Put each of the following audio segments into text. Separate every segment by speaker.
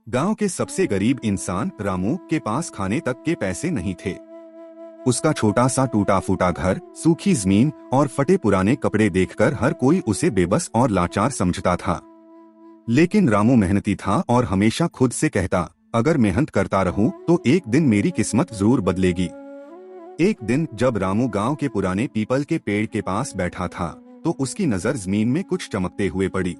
Speaker 1: गांव के सबसे गरीब इंसान रामू के पास खाने तक के पैसे नहीं थे। उसका छोटा सा टूटा फूटा घर, सूखी जमीन और फटे पुराने कपड़े देखकर हर कोई उसे बेबस और लाचार समझता था। लेकिन रामू मेहनती था और हमेशा खुद से कहता, अगर मेहनत करता रहूं तो एक दिन मेरी किस्मत जरूर बदलेगी। एक दिन जब रामू गांव के पुराने पीपल के पेड़ के पास बैठा था तो उसकी नजर जमीन में कुछ चमकते हुए पड़ी।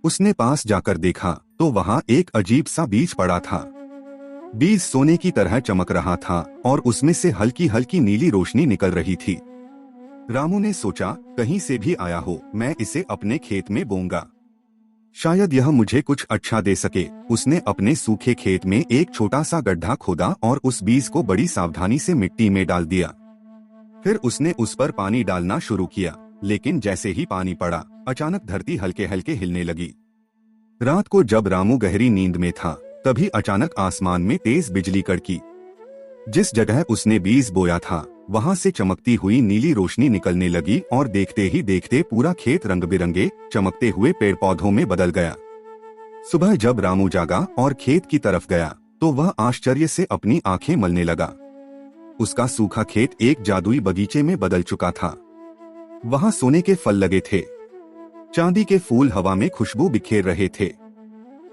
Speaker 1: उसने पास जाकर देखा तो वहां एक अजीब सा बीज पड़ा था। बीज सोने की तरह चमक रहा था और उसमें से हल्की हल्की नीली रोशनी निकल रही थी। रामू ने सोचा, कहीं से भी आया हो, मैं इसे अपने खेत में बोऊंगा, शायद यह मुझे कुछ अच्छा दे सके। उसने अपने सूखे खेत में एक छोटा सा गड्ढा खोदा और उस बीज को बड़ी सावधानी से मिट्टी में डाल दिया। फिर उसने उस पर पानी डालना शुरू किया, लेकिन जैसे ही पानी पड़ा, अचानक धरती हल्के हल्के हिलने लगी। रात को जब रामू गहरी नींद में था, तभी अचानक आसमान में तेज बिजली कड़की। जिस जगह उसने बीज बोया था वहां से चमकती हुई नीली रोशनी निकलने लगी और देखते ही देखते पूरा खेत रंग बिरंगे चमकते हुए पेड़ पौधों में बदल गया। सुबह जब रामू जागा और खेत की तरफ गया तो वह आश्चर्य से अपनी आंखें मलने लगा। उसका सूखा खेत एक जादुई बगीचे में बदल चुका था। वहां सोने के फल लगे थे, चांदी के फूल हवा में खुशबू बिखेर रहे थे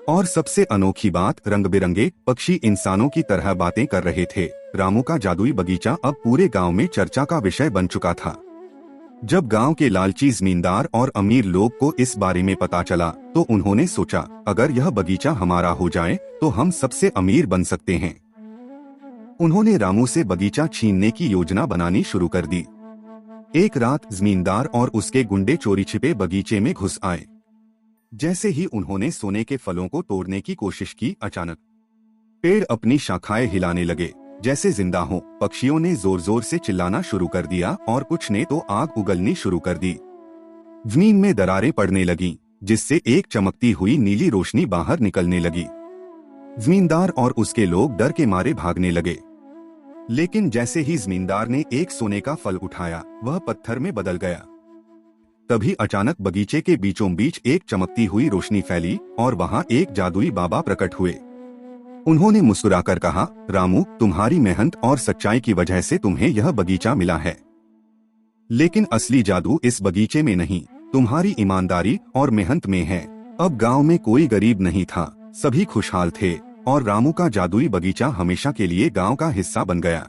Speaker 1: और सबसे अनोखी बात, रंग बिरंगे पक्षी इंसानों की तरह बातें कर रहे थे। रामू का जादुई बगीचा अब पूरे गांव में चर्चा का विषय बन चुका था। जब गांव के लालची जमींदार और अमीर लोग को इस बारे में पता चला तो उन्होंने सोचा, अगर यह बगीचा हमारा हो जाए तो हम सबसे अमीर बन सकते हैं। उन्होंने रामू से बगीचा छीनने की योजना बनानी शुरू कर दी। एक रात जमींदार और उसके गुंडे चोरी छिपे बगीचे में घुस आए। जैसे ही उन्होंने सोने के फलों को तोड़ने की कोशिश की, अचानक पेड़ अपनी शाखाएं हिलाने लगे जैसे जिंदा हो। पक्षियों ने जोर जोर से चिल्लाना शुरू कर दिया और कुछ ने तो आग उगलनी शुरू कर दी। जमीन में दरारें पड़ने लगीं, जिससे एक चमकती हुई नीली रोशनी बाहर निकलने लगी। जमींदार और उसके लोग डर के मारे भागने लगे, लेकिन जैसे ही जमींदार ने एक सोने का फल उठाया, वह पत्थर में बदल गया। तभी अचानक बगीचे के बीचों बीच एक चमकती हुई रोशनी फैली और वहां एक जादुई बाबा प्रकट हुए। उन्होंने मुस्कुराकर कहा, रामू, तुम्हारी मेहनत और सच्चाई की वजह से तुम्हें यह बगीचा मिला है, लेकिन असली जादू इस बगीचे में नहीं, तुम्हारी ईमानदारी और मेहनत में है। अब गांव में कोई गरीब नहीं था, सभी खुशहाल थे और रामू का जादुई बगीचा हमेशा के लिए गांव का हिस्सा बन गया।